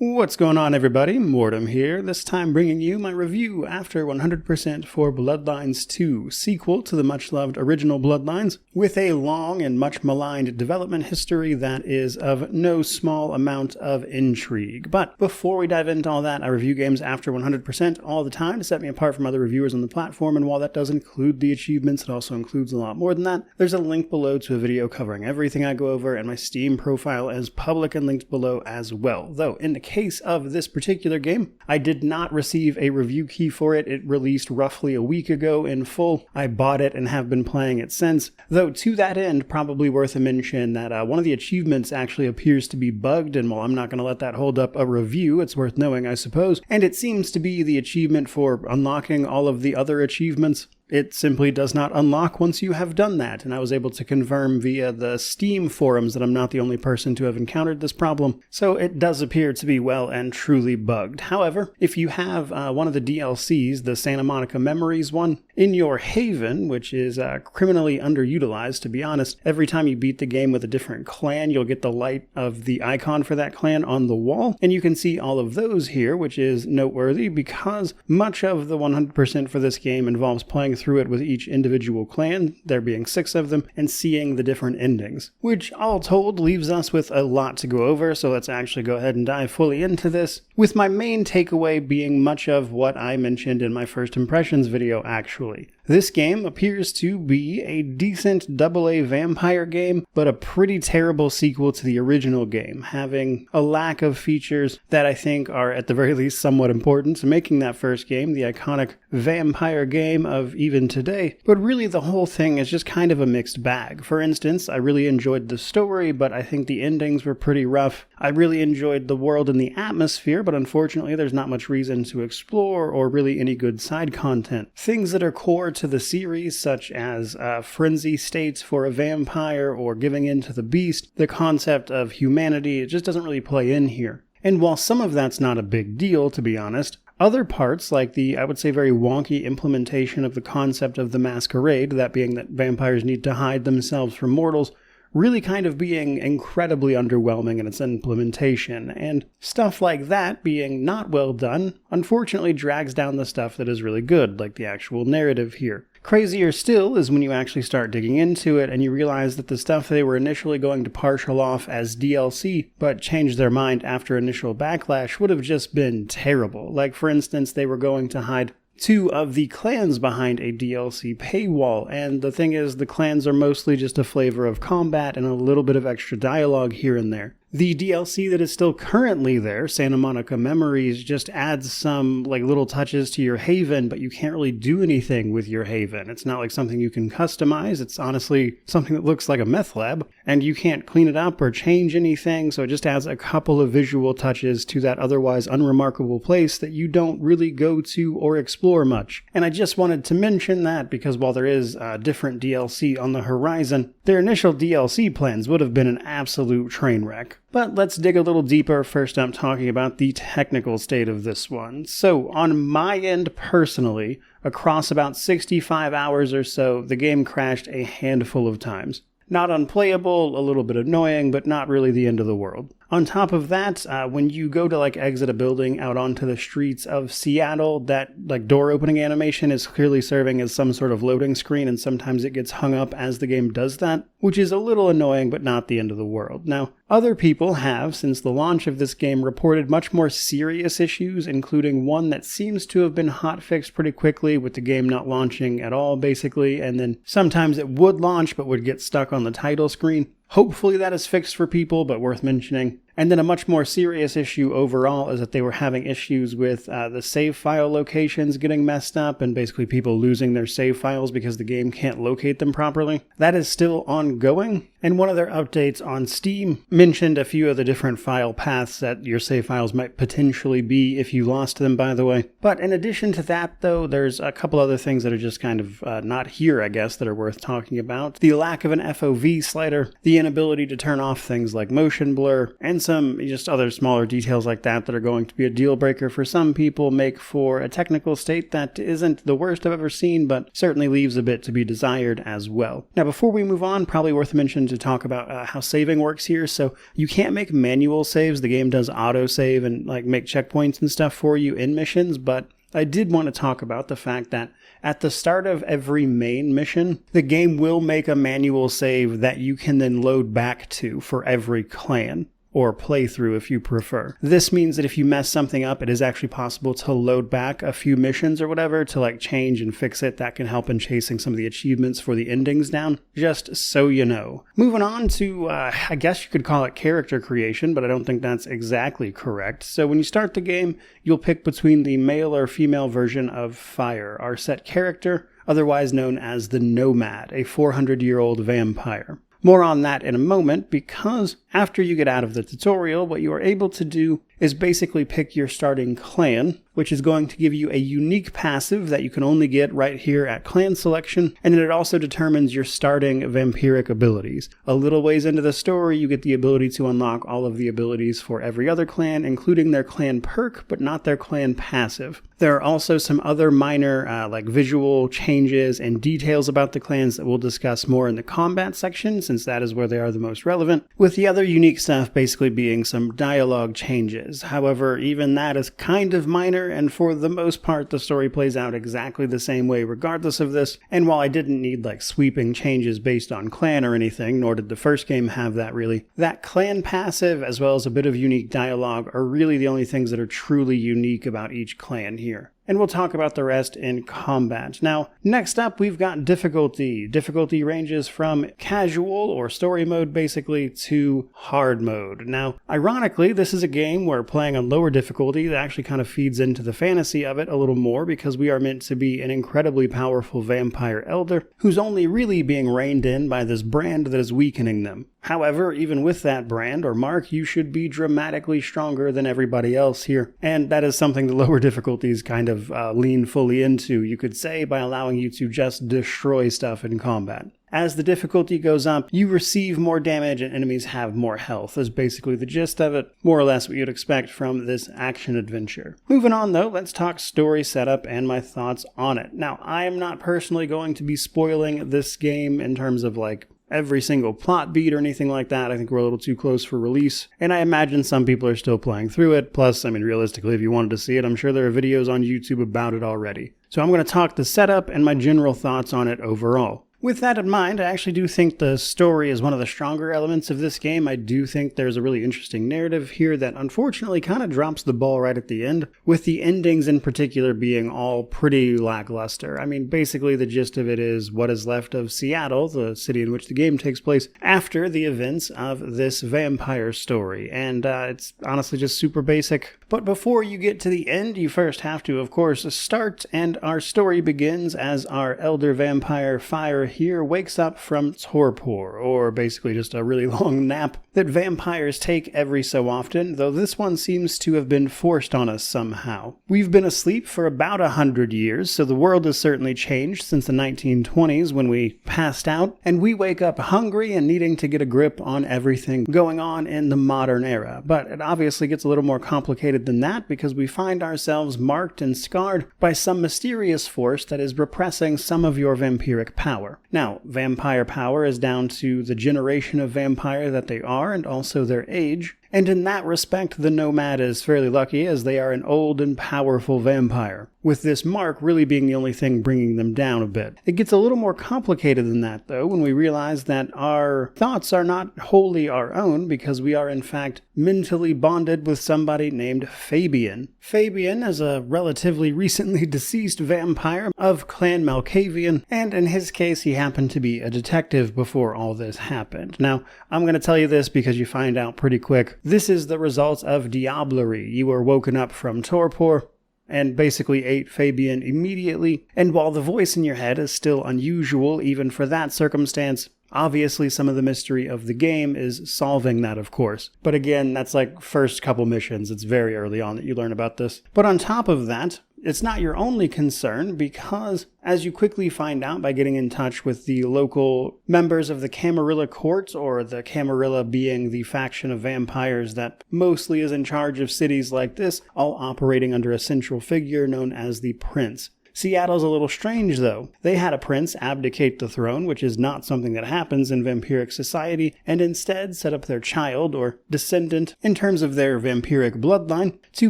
What's going on, everybody? Mortem here, this time bringing you my review after 100% for Bloodlines 2, sequel to the much-loved original Bloodlines, with a long and much maligned development history that is of no small amount of intrigue. But before we dive into all that, I review games after 100% all the time to set me apart from other reviewers on the platform, and while that does include the achievements, it also includes a lot more than that. There's a link below to a video covering everything I go over, and my Steam profile is public and linked below as well. Though, in the case of this particular game, I did not receive a review key for it. It released roughly a week ago in full. I bought it and have been playing it since. Though to that end, probably worth a mention that one of the achievements actually appears to be bugged, and while I'm not going to let that hold up a review, it's worth knowing, I suppose. And it seems to be the achievement for unlocking all of the other achievements. It simply does not unlock once you have done that, and I was able to confirm via the Steam forums that I'm not the only person to have encountered this problem, so it does appear to be well and truly bugged. However, if you have one of the DLCs, the Santa Monica Memories one, in your haven, which is criminally underutilized, to be honest, every time you beat the game with a different clan, you'll get the light of the icon for that clan on the wall, and you can see all of those here, which is noteworthy because much of the 100% for this game involves playing through it with each individual clan, there being 6 of them, and seeing the different endings, which all told leaves us with a lot to go over, so let's actually go ahead and dive fully into this, with my main takeaway being much of what I mentioned in my first impressions video actually. This game appears to be a decent AA vampire game, but a pretty terrible sequel to the original game, having a lack of features that I think are at the very least somewhat important to making that first game the iconic vampire game of even today, but really the whole thing is just kind of a mixed bag. For instance, I really enjoyed the story, but I think the endings were pretty rough. I really enjoyed the world and the atmosphere, but unfortunately there's not much reason to explore or really any good side content. Things that are core to the series, such as frenzy states for a vampire or giving in to the beast, the concept of humanity, it just doesn't really play in here. And while some of that's not a big deal, to be honest, other parts, like the, I would say, very wonky implementation of the concept of the masquerade, that being that vampires need to hide themselves from mortals, really kind of being incredibly underwhelming in its implementation, and stuff like that being not well done, unfortunately drags down the stuff that is really good, like the actual narrative here. Crazier still is when you actually start digging into it and you realize that the stuff they were initially going to partial off as DLC, but changed their mind after initial backlash, would have just been terrible. Like, for instance, they were going to hide 2 of the clans behind a DLC paywall, and the thing is, the clans are mostly just a flavor of combat and a little bit of extra dialogue here and there. The DLC that is still currently there, Santa Monica Memories, just adds some little touches to your haven, but you can't really do anything with your haven. It's not like something you can customize. It's honestly something that looks like a meth lab, and you can't clean it up or change anything, so it just adds a couple of visual touches to that otherwise unremarkable place that you don't really go to or explore much. And I just wanted to mention that because while there is different DLC on the horizon, their initial DLC plans would have been an absolute train wreck. But let's dig a little deeper. First, I'm talking about the technical state of this one. So, on my end personally, across about 65 hours or so, the game crashed a handful of times. Not unplayable, a little bit annoying, but not really the end of the world. On top of that, when you go to exit a building out onto the streets of Seattle, that door opening animation is clearly serving as some sort of loading screen, and sometimes it gets hung up as the game does that, which is a little annoying but not the end of the world. Now, other people have, since the launch of this game, reported much more serious issues, including one that seems to have been hotfixed pretty quickly with the game not launching at all, basically, and then sometimes it would launch but would get stuck on the title screen. Hopefully that is fixed for people, but worth mentioning. And then a much more serious issue overall is that they were having issues with the save file locations getting messed up and basically people losing their save files because the game can't locate them properly. That is still ongoing, and one of their updates on Steam mentioned a few of the different file paths that your save files might potentially be if you lost them, by the way. But in addition to that, though, there's a couple other things that are just kind of not here, I guess, that are worth talking about. The lack of an FOV slider, the inability to turn off things like motion blur, and and some just other smaller details like that that are going to be a deal breaker for some people make for a technical state that isn't the worst I've ever seen, but certainly leaves a bit to be desired as well. Now, before we move on, probably worth mentioning to talk about how saving works here. So you can't make manual saves. The game does auto save and like make checkpoints and stuff for you in missions, but I did want to talk about the fact that at the start of every main mission, the game will make a manual save that you can then load back to for every clan, or playthrough if you prefer. This means that if you mess something up, it is actually possible to load back a few missions or whatever to like change and fix it. That can help in chasing some of the achievements for the endings down, just so you know. Moving on to, I guess you could call it character creation, but I don't think that's exactly correct. So when you start the game, you'll pick between the male or female version of Fire, our set character, otherwise known as the Nomad, a 400-year-old vampire. More on that in a moment, because after you get out of the tutorial, what you are able to do is basically pick your starting clan, which is going to give you a unique passive that you can only get right here at clan selection, and then it also determines your starting vampiric abilities. A little ways into the story, you get the ability to unlock all of the abilities for every other clan, including their clan perk, but not their clan passive. There are also some other minor like visual changes and details about the clans that we'll discuss more in the combat section, since that is where they are the most relevant, with the other unique stuff basically being some dialogue changes. However, even that is kind of minor, and for the most part the story plays out exactly the same way regardless of this, and while I didn't need like sweeping changes based on clan or anything, nor did the first game have that really, that clan passive as well as a bit of unique dialogue are really the only things that are truly unique about each clan here. And we'll talk about the rest in combat. Now, next up we've got difficulty. Difficulty ranges from casual or story mode basically to hard mode. Now, ironically, this is a game where playing on lower difficulty that actually kind of feeds into the fantasy of it a little more, because we are meant to be an incredibly powerful vampire elder who's only really being reined in by this brand that is weakening them. However, even with that brand or mark, you should be dramatically stronger than everybody else here, and that is something the lower difficulties kind of lean fully into, you could say, by allowing you to just destroy stuff in combat. As the difficulty goes up, you receive more damage and enemies have more health, is basically the gist of it, more or less what you'd expect from this action adventure. Moving on though, let's talk story setup and my thoughts on it. Now, I am not personally going to be spoiling this game in terms of like every single plot beat or anything like that. I think we're a little too close for release, and I imagine some people are still playing through it. Plus, I mean, realistically, if you wanted to see it, I'm sure there are videos on YouTube about it already. So I'm going to talk the setup and my general thoughts on it overall. With that in mind, I actually do think the story is one of the stronger elements of this game. I do think there's a really interesting narrative here that unfortunately kind of drops the ball right at the end, with the endings in particular being all pretty lackluster. I mean, basically the gist of it is what is left of Seattle, the city in which the game takes place, after the events of this vampire story, and it's honestly just super basic. But before you get to the end, you first have to, of course, start, and our story begins as our elder vampire Fire here wakes up from torpor, or basically just a really long nap that vampires take every so often, though this one seems to have been forced on us somehow. We've been asleep for about 100 years, so the world has certainly changed since the 1920s when we passed out, and we wake up hungry and needing to get a grip on everything going on in the modern era. But it obviously gets a little more complicated than that, because we find ourselves marked and scarred by some mysterious force that is repressing some of your vampiric power. Now, vampire power is down to the generation of vampire that they are and also their age, and in that respect the Nomad is fairly lucky, as they are an old and powerful vampire, with this mark really being the only thing bringing them down a bit. It gets a little more complicated than that though when we realize that our thoughts are not wholly our own, because we are in fact mentally bonded with somebody named Fabian. Fabian is a relatively recently deceased vampire of Clan Malkavian, and in his case he happened to be a detective before all this happened. Now, I'm going to tell you this because you find out pretty quick. This is the result of diablerie. You were woken up from torpor and basically ate Fabian immediately, and while the voice in your head is still unusual even for that circumstance, Obviously, some of the mystery of the game is solving that, of course. But again, that's like first couple missions. It's very early on that you learn about this. But on top of that, it's not your only concern, because as you quickly find out by getting in touch with the local members of the Camarilla court, or the Camarilla being the faction of vampires that mostly is in charge of cities like this, all operating under a central figure known as the Prince. Seattle's a little strange, though. They had a prince abdicate the throne, which is not something that happens in vampiric society, and instead set up their child, or descendant, in terms of their vampiric bloodline, to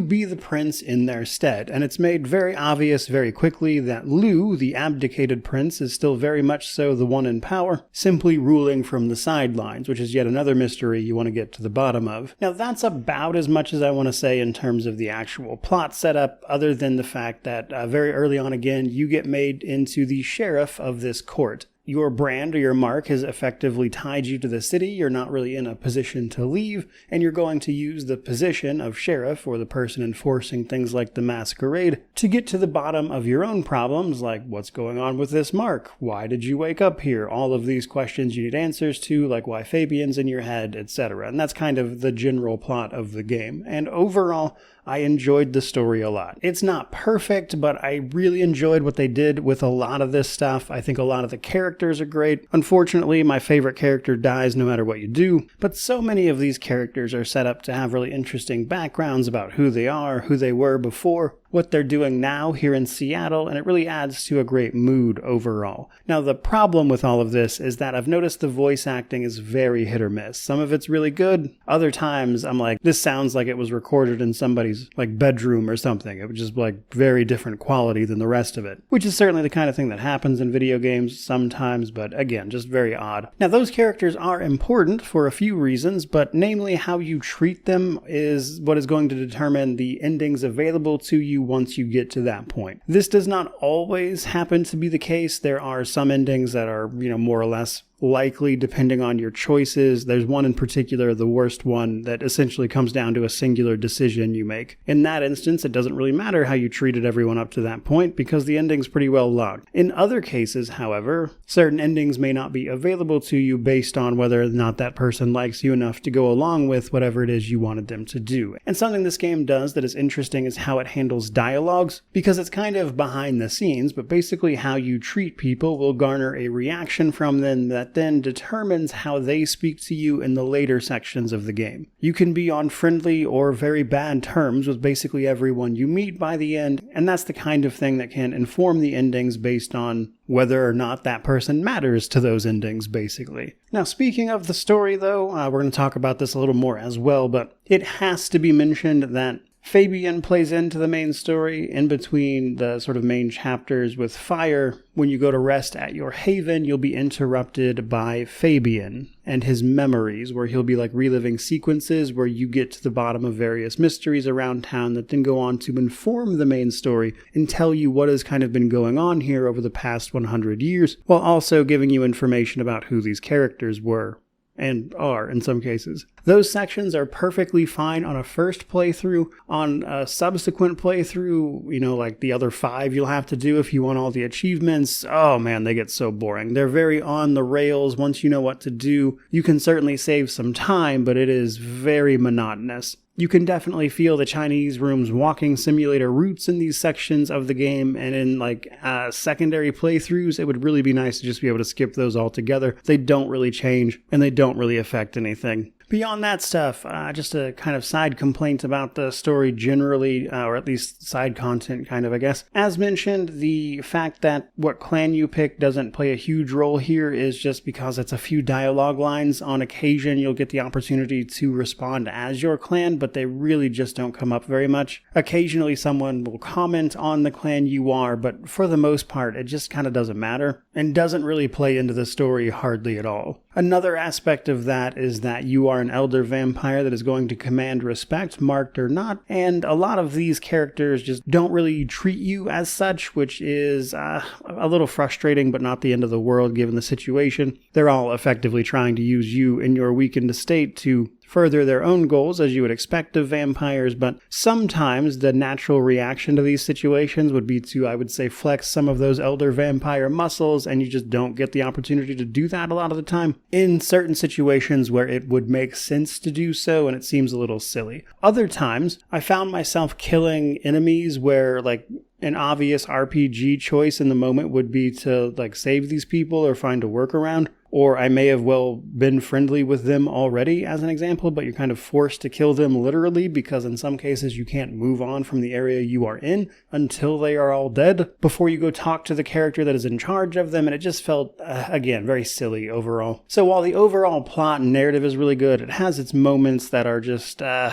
be the prince in their stead. And it's made very obvious very quickly that Lou, the abdicated prince, is still very much so the one in power, simply ruling from the sidelines, which is yet another mystery you want to get to the bottom of. Now, that's about as much as I want to say in terms of the actual plot setup, other than the fact that very early on again, you get made into the sheriff of this court. Your brand or your mark has effectively tied you to the city. You're not really in a position to leave, and you're going to use the position of sheriff, or the person enforcing things like the masquerade, to get to the bottom of your own problems, like what's going on with this mark? Why did you wake up here? All of these questions you need answers to, like why Fabian's in your head, etc. And that's kind of the general plot of the game. And overall, I enjoyed the story a lot. It's not perfect, but I really enjoyed what they did with a lot of this stuff. I think a lot of the characters are great. Unfortunately, my favorite character dies no matter what you do, but so many of these characters are set up to have really interesting backgrounds about who they are, who they were before, what they're doing now here in Seattle, and it really adds to a great mood overall. Now, the problem with all of this is that I've noticed the voice acting is very hit or miss. Some of it's really good. Other times, I'm like, this sounds like it was recorded in somebody's like bedroom or something. It was just like very different quality than the rest of it, which is certainly the kind of thing that happens in video games sometimes, but again, just very odd. Now, those characters are important for a few reasons, but namely how you treat them is what is going to determine the endings available to you once you get to that point. This does not always happen to be the case. There are some endings that are, more or less likely depending on your choices. There's one in particular, the worst one, that essentially comes down to a singular decision you make. In that instance, it doesn't really matter how you treated everyone up to that point because the ending's pretty well locked. In other cases, however, certain endings may not be available to you based on whether or not that person likes you enough to go along with whatever it is you wanted them to do. And something this game does that is interesting is how it handles dialogues, because it's kind of behind the scenes, but basically how you treat people will garner a reaction from them that then determines how they speak to you in the later sections of the game. You can be on friendly or very bad terms with basically everyone you meet by the end, and that's the kind of thing that can inform the endings based on whether or not that person matters to those endings, basically. Now, speaking of the story, though, we're going to talk about this a little more as well, but it has to be mentioned that Fabian plays into the main story in between the sort of main chapters with Fire. When you go to rest at your haven, you'll be interrupted by Fabian and his memories, where he'll be like reliving sequences where you get to the bottom of various mysteries around town that then go on to inform the main story and tell you what has kind of been going on here over the past 100 years, while also giving you information about who these characters were. And are in some cases. Those sections are perfectly fine on a first playthrough. On a subsequent playthrough, like the other 5 you'll have to do if you want all the achievements, oh man, they get so boring. They're very on the rails. Once you know what to do, you can certainly save some time, but it is very monotonous. You can definitely feel the Chinese room's walking simulator roots in these sections of the game, and in secondary playthroughs, it would really be nice to just be able to skip those altogether. They don't really change, and they don't really affect anything. Beyond that stuff, just a kind of side complaint about the story generally, or at least side content kind of, I guess. As mentioned, the fact that what clan you pick doesn't play a huge role here is just because it's a few dialogue lines. On occasion, you'll get the opportunity to respond as your clan, but they really just don't come up very much. Occasionally, someone will comment on the clan you are, but for the most part, it just kind of doesn't matter and doesn't really play into the story hardly at all. Another aspect of that is that you are an elder vampire that is going to command respect, marked or not, and a lot of these characters just don't really treat you as such, which is a little frustrating, but not the end of the world given the situation. They're all effectively trying to use you in your weakened state to further their own goals, as you would expect of vampires, but sometimes the natural reaction to these situations would be to, I would say, flex some of those elder vampire muscles, and you just don't get the opportunity to do that a lot of the time in certain situations where it would make sense to do so, and it seems a little silly. Other times, I found myself killing enemies where, like, an obvious RPG choice in the moment would be to, like, save these people or find a workaround. Or I may have well been friendly with them already, as an example, but you're kind of forced to kill them literally because in some cases you can't move on from the area you are in until they are all dead before you go talk to the character that is in charge of them, and it just felt, again, very silly overall. So while the overall plot and narrative is really good, it has its moments that are just a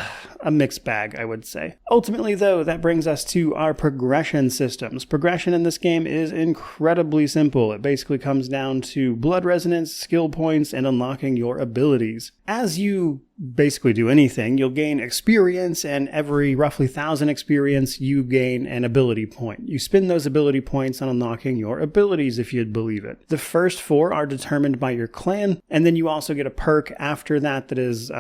mixed bag, I would say. Ultimately, though, that brings us to our progression systems. Progression in this game is incredibly simple. It basically comes down to blood resonance, skill points, and unlocking your abilities. As you basically do anything, you'll gain experience, and every roughly 1,000 experience, you gain an ability point. You spend those ability points on unlocking your abilities, if you'd believe it. The first 4 are determined by your clan, and then you also get a perk after that is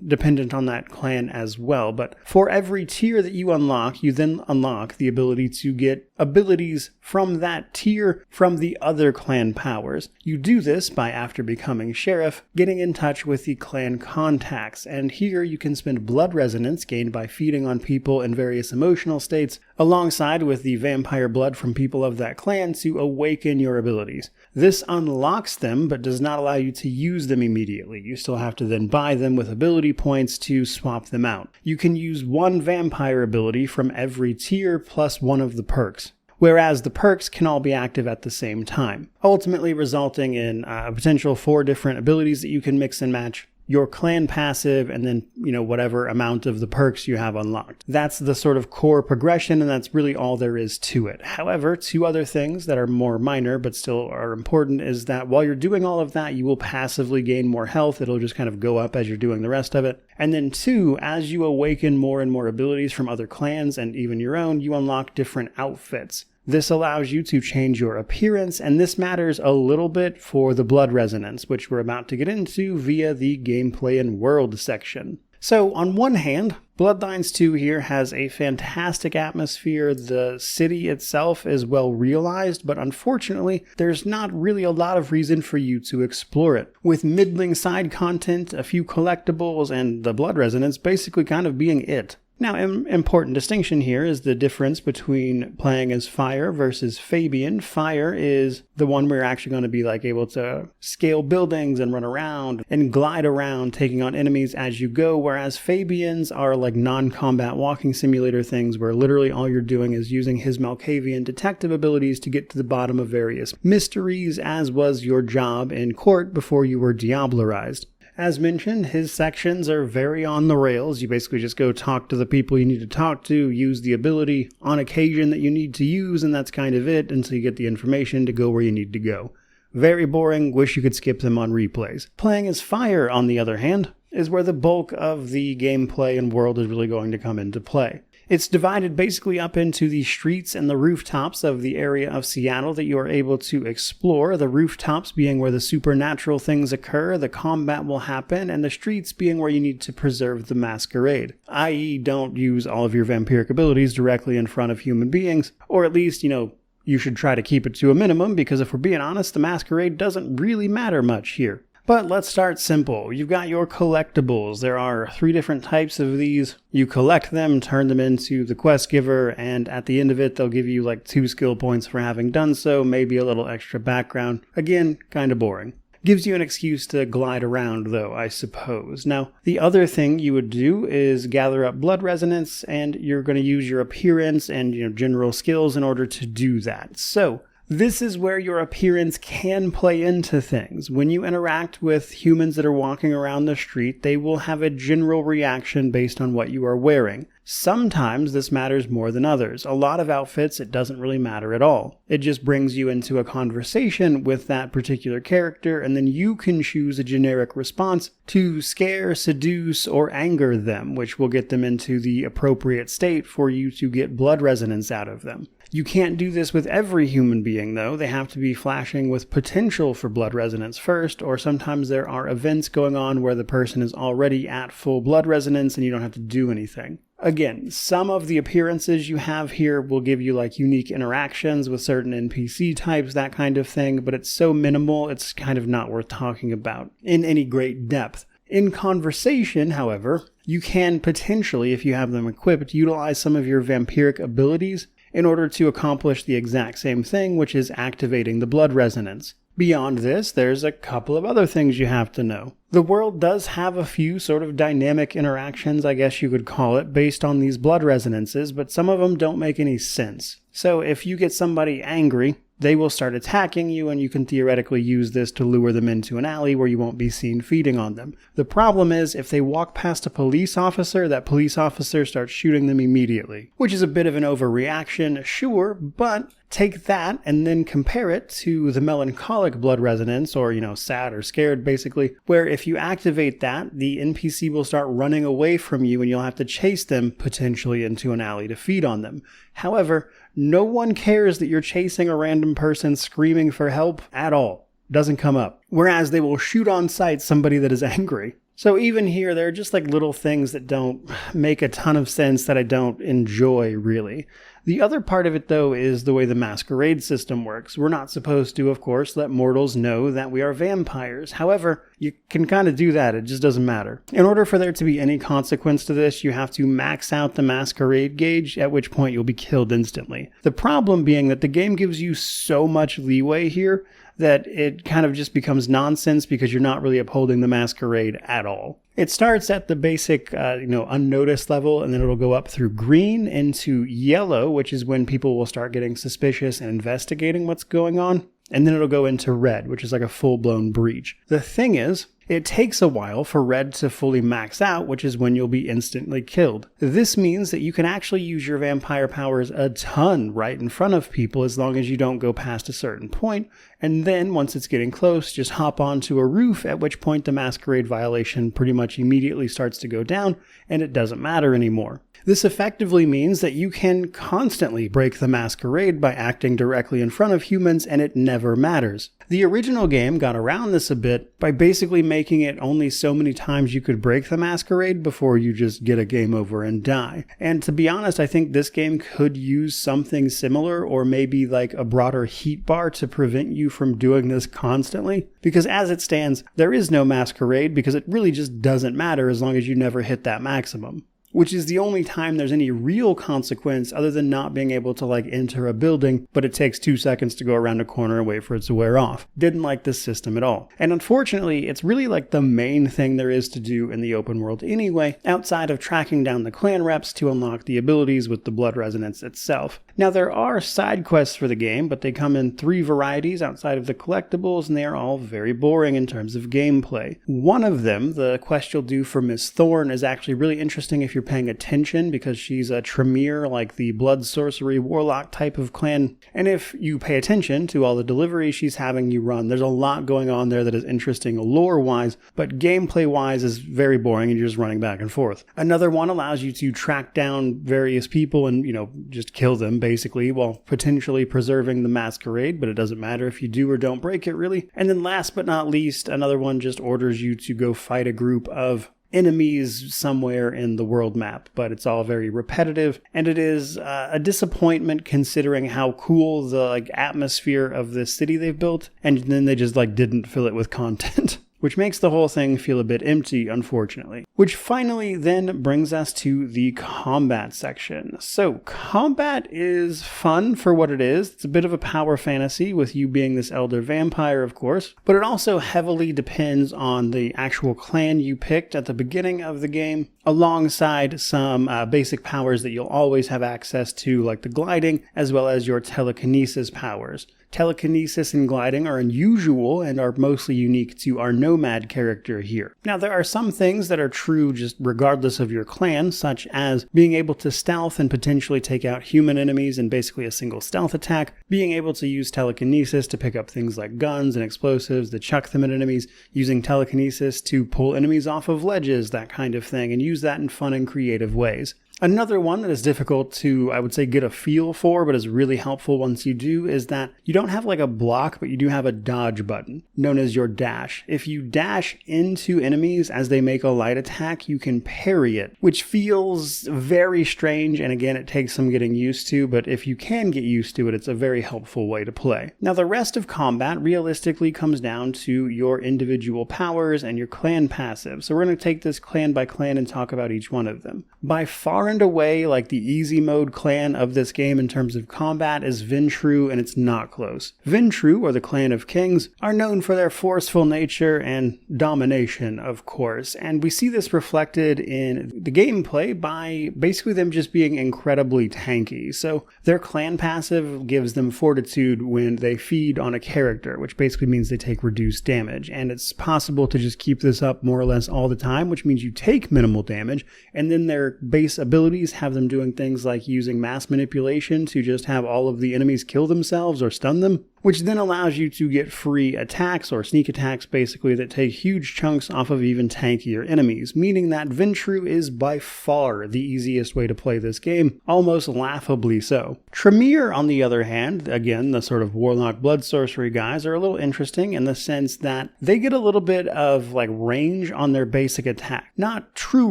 dependent on that clan as well. But for every tier that you unlock, you then unlock the ability to get abilities from that tier from the other clan powers. You do this by, after becoming sheriff, getting in touch with the clan contacts. And here you can spend blood resonance gained by feeding on people in various emotional states, alongside with the vampire blood from people of that clan to awaken your abilities. This unlocks them, but does not allow you to use them immediately. You still have to then buy them with ability points to swap them out. You can use 1 vampire ability from every tier plus 1 of the perks, whereas the perks can all be active at the same time, ultimately resulting in a potential 4 different abilities that you can mix and match, your clan passive, and then, whatever amount of the perks you have unlocked. That's the sort of core progression, and that's really all there is to it. However, 2 other things that are more minor but still are important is that while you're doing all of that, you will passively gain more health. It'll just kind of go up as you're doing the rest of it. And then 2, as you awaken more and more abilities from other clans and even your own, you unlock different outfits. This allows you to change your appearance, and this matters a little bit for the blood resonance, which we're about to get into via the gameplay and world section. So on one hand, Bloodlines 2 here has a fantastic atmosphere. The city itself is well realized, but unfortunately, there's not really a lot of reason for you to explore it. With middling side content, a few collectibles, and the blood resonance basically kind of being it. Now, an important distinction here is the difference between playing as Fire versus Fabian. Fire is the one where you're actually going to be able to scale buildings and run around and glide around, taking on enemies as you go, whereas Fabians are like non-combat walking simulator things where literally all you're doing is using his Malkavian detective abilities to get to the bottom of various mysteries, as was your job in court before you were Diablerized. As mentioned, his sections are very on the rails. You basically just go talk to the people you need to talk to, use the ability on occasion that you need to use, and that's kind of it until you get the information to go where you need to go. Very boring, wish you could skip them on replays. Playing as Fire, on the other hand, is where the bulk of the gameplay and world is really going to come into play. It's divided basically up into the streets and the rooftops of the area of Seattle that you are able to explore, the rooftops being where the supernatural things occur, the combat will happen, and the streets being where you need to preserve the masquerade, i.e. don't use all of your vampiric abilities directly in front of human beings, or at least, you should try to keep it to a minimum, because if we're being honest, the masquerade doesn't really matter much here. But let's start simple. You've got your collectibles. There are 3 different types of these. You collect them, turn them into the quest giver, and at the end of it, they'll give you 2 skill points for having done so, maybe a little extra background. Again, kind of boring. Gives you an excuse to glide around, though, I suppose. Now, the other thing you would do is gather up blood resonance, and you're going to use your appearance and general skills in order to do that. So, this is where your appearance can play into things. When you interact with humans that are walking around the street, they will have a general reaction based on what you are wearing. Sometimes this matters more than others. A lot of outfits, it doesn't really matter at all. It just brings you into a conversation with that particular character, and then you can choose a generic response to scare, seduce, or anger them, which will get them into the appropriate state for you to get blood resonance out of them. You can't do this with every human being, though. They have to be flashing with potential for blood resonance first, or sometimes there are events going on where the person is already at full blood resonance and you don't have to do anything. Again, some of the appearances you have here will give you like unique interactions with certain NPC types, that kind of thing, but it's so minimal, it's kind of not worth talking about in any great depth. In conversation, however, you can potentially, if you have them equipped, utilize some of your vampiric abilities in order to accomplish the exact same thing, which is activating the blood resonance. Beyond this, there's a couple of other things you have to know. The world does have a few sort of dynamic interactions, I guess you could call it, based on these blood resonances, but some of them don't make any sense. So if you get somebody angry, they will start attacking you, and you can theoretically use this to lure them into an alley where you won't be seen feeding on them. The problem is, if they walk past a police officer, that police officer starts shooting them immediately. Which is a bit of an overreaction, sure, but take that and then compare it to the melancholic blood resonance, or, sad or scared basically, where if you activate that, the NPC will start running away from you and you'll have to chase them potentially into an alley to feed on them. However, no one cares that you're chasing a random person screaming for help at all. Doesn't come up. Whereas they will shoot on sight somebody that is angry. So even here, there are just like little things that don't make a ton of sense that I don't enjoy, really. The other part of it, though, is the way the masquerade system works. We're not supposed to, of course, let mortals know that we are vampires. However, you can kind of do that. It just doesn't matter. In order for there to be any consequence to this, you have to max out the masquerade gauge, at which point you'll be killed instantly. The problem being that the game gives you so much leeway here that it kind of just becomes nonsense because you're not really upholding the masquerade at all. It starts at the basic, unnoticed level, and then it'll go up through green into yellow, which is when people will start getting suspicious and investigating what's going on. And then it'll go into red, which is like a full-blown breach. The thing is, it takes a while for red to fully max out, which is when you'll be instantly killed. This means that you can actually use your vampire powers a ton right in front of people as long as you don't go past a certain point, and then once it's getting close, just hop onto a roof, at which point the masquerade violation pretty much immediately starts to go down, and it doesn't matter anymore. This effectively means that you can constantly break the masquerade by acting directly in front of humans, and it never matters. The original game got around this a bit by basically making it only so many times you could break the masquerade before you just get a game over and die. And to be honest, I think this game could use something similar, or maybe like a broader heat bar to prevent you from doing this constantly. Because as it stands, there is no masquerade because it really just doesn't matter as long as you never hit that maximum. Which is the only time there's any real consequence other than not being able to enter a building, but it takes 2 seconds to go around a corner and wait for it to wear off. Didn't like this system at all. And unfortunately, it's really like the main thing there is to do in the open world anyway, outside of tracking down the clan reps to unlock the abilities with the blood resonance itself. Now there are side quests for the game, but they come in 3 varieties outside of the collectibles, and they are all very boring in terms of gameplay. One of them, the quest you'll do for Miss Thorne, is actually really interesting if you're paying attention because she's a Tremere, like the blood sorcery warlock type of clan. And if you pay attention to all the deliveries she's having you run, there's a lot going on there that is interesting lore-wise, but gameplay-wise is very boring and you're just running back and forth. Another one allows you to track down various people and, just kill them basically while potentially preserving the masquerade, but it doesn't matter if you do or don't break it really. And then last but not least, another one just orders you to go fight a group of enemies somewhere in the world map, but it's all very repetitive, and it is a disappointment considering how cool the atmosphere of this city they've built, and then they just didn't fill it with content. Which makes the whole thing feel a bit empty, unfortunately. Which finally then brings us to the combat section. So, combat is fun for what it is. It's a bit of a power fantasy with you being this elder vampire, of course, but it also heavily depends on the actual clan you picked at the beginning of the game. alongside some basic powers that you'll always have access to, like the gliding, as well as your telekinesis powers. Telekinesis and gliding are unusual and are mostly unique to our Nomad character here. Now, there are some things that are true just regardless of your clan, such as being able to stealth and potentially take out human enemies in basically a single stealth attack, being able to use telekinesis to pick up things like guns and explosives to chuck them at enemies, using telekinesis to pull enemies off of ledges, that kind of thing, and use that in fun and creative ways. Another one that is difficult to, I would say, get a feel for, but is really helpful once you do, is that you don't have like a block, but you do have a dodge button, known as your dash. If you dash into enemies as they make a light attack, you can parry it, which feels very strange, and again, it takes some getting used to, but if you can get used to it, it's a very helpful way to play. Now, the rest of combat realistically comes down to your individual powers and your clan passive, so we're going to take this clan by clan and talk about each one of them. By far and away, like the easy mode clan of this game in terms of combat is Ventrue, and it's not close. Ventrue, or the Clan of Kings, are known for their forceful nature and domination, of course, and we see this reflected in the gameplay by basically them just being incredibly tanky. So their clan passive gives them fortitude when they feed on a character, which basically means they take reduced damage, and it's possible to just keep this up more or less all the time, which means you take minimal damage, and then their base abilities have them doing things like using mass manipulation to just have all of the enemies kill themselves or stun them, which then allows you to get free attacks or sneak attacks basically that take huge chunks off of even tankier enemies, meaning that Ventrue is by far the easiest way to play this game, almost laughably so. Tremere, on the other hand, again, the sort of warlock blood sorcery guys, are a little interesting in the sense that they get a little bit of like range on their basic attack. Not true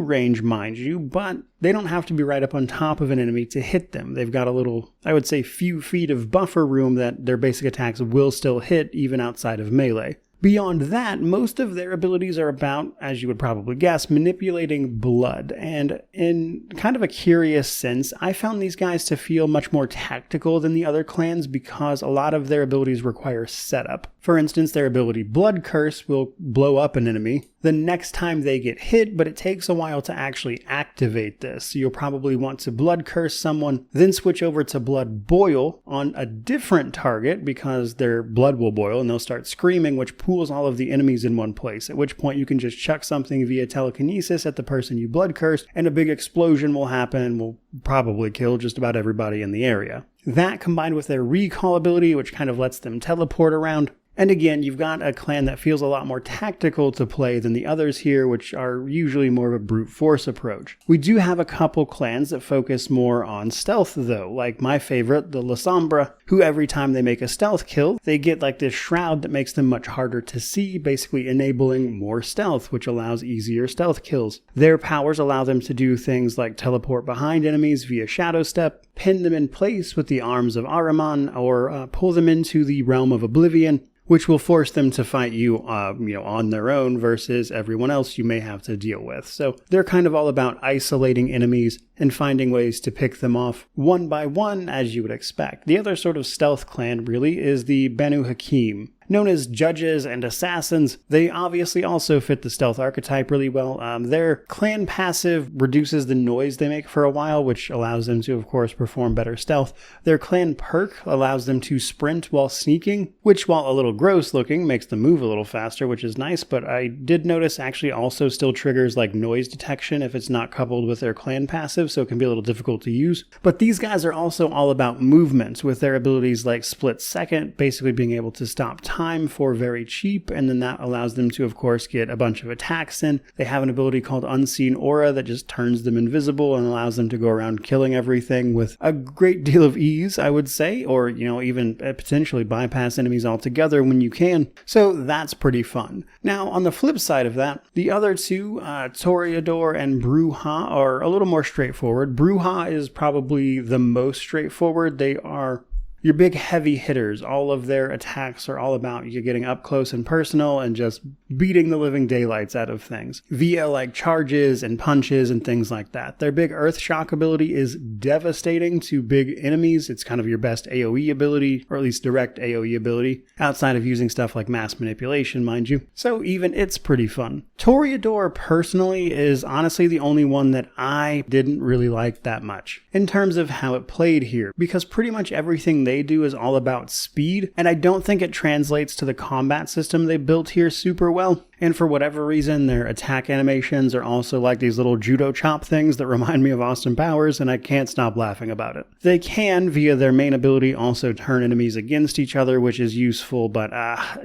range, mind you, but they don't have to be right up on top of an enemy to hit them. They've got a little, I would say, few feet of buffer room that their basic attacks will still hit even outside of melee. Beyond that, most of their abilities are about, as you would probably guess, manipulating blood, and in kind of a curious sense, I found these guys to feel much more tactical than the other clans because a lot of their abilities require setup. For instance, their ability Blood Curse will blow up an enemy the next time they get hit, but it takes a while to actually activate this. So you'll probably want to Blood Curse someone, then switch over to Blood Boil on a different target because their blood will boil and they'll start screaming, which pools all of the enemies in one place, at which point you can just chuck something via telekinesis at the person you Blood Cursed, and a big explosion will happen and will probably kill just about everybody in the area. That combined with their recall ability, which kind of lets them teleport around. And again, you've got a clan that feels a lot more tactical to play than the others here, which are usually more of a brute force approach. We do have a couple clans that focus more on stealth though, like my favorite, the La Sombra, who every time they make a stealth kill, they get like this shroud that makes them much harder to see, basically enabling more stealth, which allows easier stealth kills. Their powers allow them to do things like teleport behind enemies via Shadow Step, pin them in place with the arms of Ahriman, or pull them into the realm of Oblivion, which will force them to fight you, on their own versus everyone else you may have to deal with. So they're kind of all about isolating enemies and finding ways to pick them off one by one, as you would expect. The other sort of stealth clan, really, is the Banu Hakim. Known as judges and assassins, they obviously also fit the stealth archetype really well. Their clan passive reduces the noise they make for a while, which allows them to, of course, perform better stealth. Their clan perk allows them to sprint while sneaking, which, while a little gross looking, makes them move a little faster, which is nice, but I did notice actually also still triggers like noise detection if it's not coupled with their clan passive, so it can be a little difficult to use. But these guys are also all about movement, with their abilities like Split Second, basically being able to stop time for very cheap, and then that allows them to, of course, get a bunch of attacks in. They have an ability called Unseen Aura that just turns them invisible and allows them to go around killing everything with a great deal of ease, I would say, or, even potentially bypass enemies altogether when you can. So that's pretty fun. Now, on the flip side of that, the other two, Toreador and Bruja, are a little more straightforward. Bruja is probably the most straightforward. They are Your big heavy hitters, all of their attacks are all about you getting up close and personal and just beating the living daylights out of things via like charges and punches and things like that. Their big earth shock ability is devastating to big enemies. It's kind of your best AoE ability, or at least direct AoE ability, outside of using stuff like mass manipulation, mind you. So even it's pretty fun. Toreador personally is honestly the only one that I didn't really like that much in terms of how it played here, because pretty much everything they do is all about speed, and I don't think it translates to the combat system they built here super well. And for whatever reason, their attack animations are also like these little judo chop things that remind me of Austin Powers, and I can't stop laughing about it. They can, via their main ability, also turn enemies against each other, which is useful, but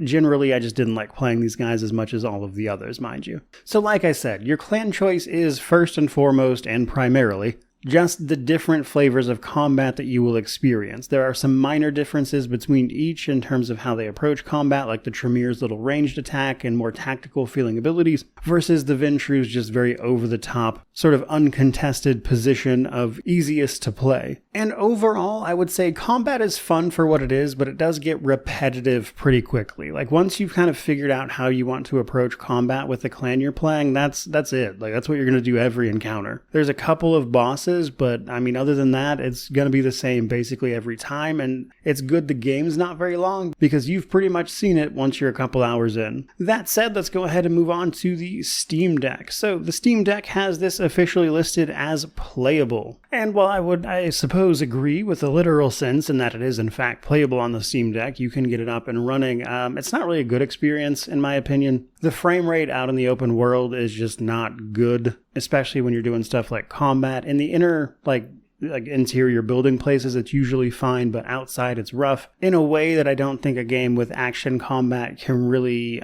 generally I just didn't like playing these guys as much as all of the others, mind you. So like I said, your clan choice is first and foremost and primarily just the different flavors of combat that you will experience. There are some minor differences between each in terms of how they approach combat, like the Tremere's little ranged attack and more tactical feeling abilities, versus the Ventru's just very over-the-top, sort of uncontested position of easiest to play. And overall, I would say combat is fun for what it is, but it does get repetitive pretty quickly. Like once you've kind of figured out how you want to approach combat with the clan you're playing, that's it. Like that's what you're going to do every encounter. There's a couple of bosses, but I mean, other than that, it's going to be the same basically every time, and it's good the game's not very long because you've pretty much seen it once you're a couple hours in. That said, let's go ahead and move on to the Steam Deck. So the Steam Deck has this officially listed as playable, and while I suppose agree with the literal sense in that it is in fact playable on the Steam Deck, you can get it up and running. It's not really a good experience in my opinion. The frame rate out in the open world is just not good, especially when you're doing stuff like combat. In the inner, like interior building places, it's usually fine, but outside it's rough in a way that I don't think a game with action combat can really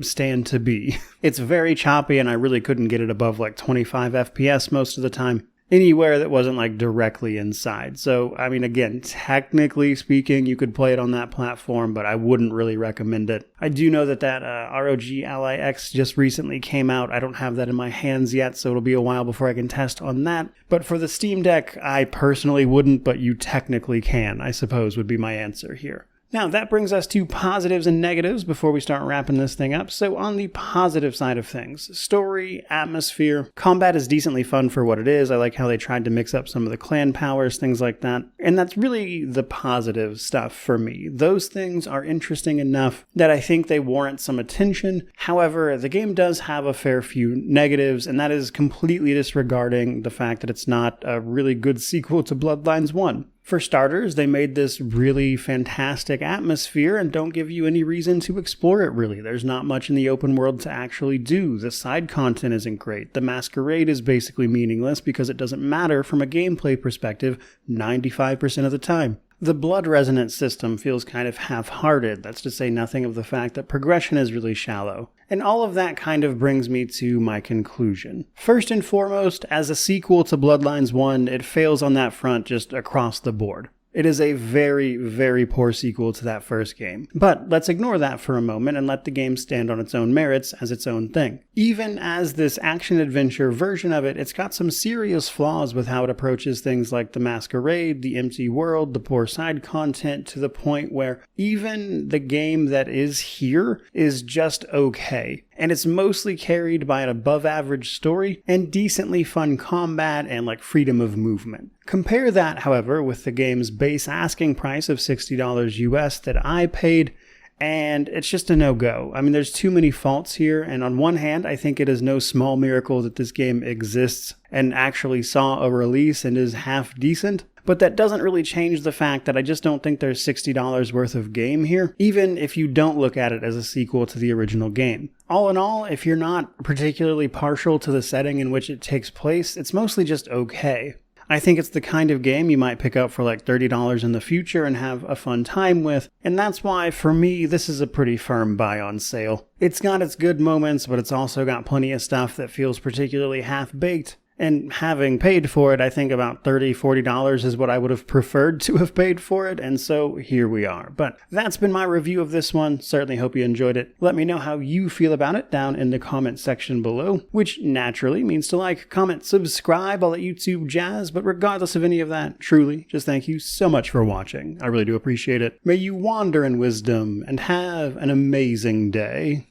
stand to be. It's very choppy, and I really couldn't get it above like 25 FPS most of the time. Anywhere that wasn't like directly inside. So, I mean, again, technically speaking, you could play it on that platform, but I wouldn't really recommend it. I do know that ROG Ally X just recently came out. I don't have that in my hands yet, so it'll be a while before I can test on that. But for the Steam Deck, I personally wouldn't, but you technically can, I suppose would be my answer here. Now, that brings us to positives and negatives before we start wrapping this thing up. So on the positive side of things, story, atmosphere, combat is decently fun for what it is. I like how they tried to mix up some of the clan powers, things like that. And that's really the positive stuff for me. Those things are interesting enough that I think they warrant some attention. However, the game does have a fair few negatives, and that is completely disregarding the fact that it's not a really good sequel to Bloodlines 1. For starters, they made this really fantastic atmosphere and don't give you any reason to explore it really. There's not much in the open world to actually do. The side content isn't great. The masquerade is basically meaningless because it doesn't matter from a gameplay perspective 95% of the time. The blood resonance system feels kind of half-hearted. That's to say nothing of the fact that progression is really shallow. And all of that kind of brings me to my conclusion. First and foremost, as a sequel to Bloodlines 1, it fails on that front just across the board. It is a very, very poor sequel to that first game. But let's ignore that for a moment and let the game stand on its own merits as its own thing. Even as this action-adventure version of it, it's got some serious flaws with how it approaches things like the masquerade, the empty world, the poor side content, to the point where even the game that is here is just okay. And it's mostly carried by an above-average story and decently fun combat and like freedom of movement. Compare that, however, with the game's base asking price of $60 US that I paid, and it's just a no-go. I mean, there's too many faults here, and on one hand, I think it is no small miracle that this game exists and actually saw a release and is half decent. But that doesn't really change the fact that I just don't think there's $60 worth of game here, even if you don't look at it as a sequel to the original game. All in all, if you're not particularly partial to the setting in which it takes place, it's mostly just okay. I think it's the kind of game you might pick up for like $30 in the future and have a fun time with, and that's why, for me, this is a pretty firm buy on sale. It's got its good moments, but it's also got plenty of stuff that feels particularly half-baked. And having paid for it, I think about $30, $40 is what I would have preferred to have paid for it, and so here we are. But that's been my review of this one. Certainly hope you enjoyed it. Let me know how you feel about it down in the comment section below, which naturally means to like, comment, subscribe, all that YouTube jazz, but regardless of any of that, truly, just thank you so much for watching. I really do appreciate it. May you wander in wisdom and have an amazing day.